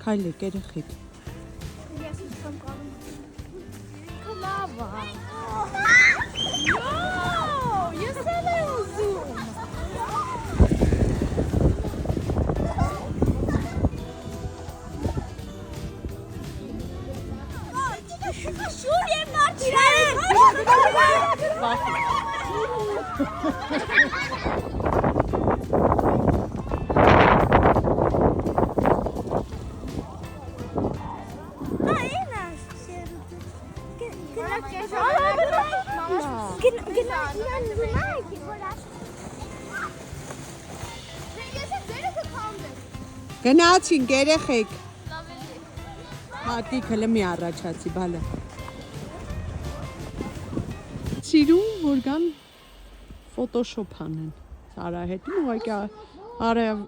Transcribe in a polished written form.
Քայլեք երեխեք։ Լավա։ Ես էլ եմ ուզում։ Շուր եմ մարդիրան։ Գնացինք երեխեք։ Մատիկը լմի առաջացի բալը։ Սիրում որ գան ֆոտոշոփ անեն։ Սարա հետ ուղղակի արև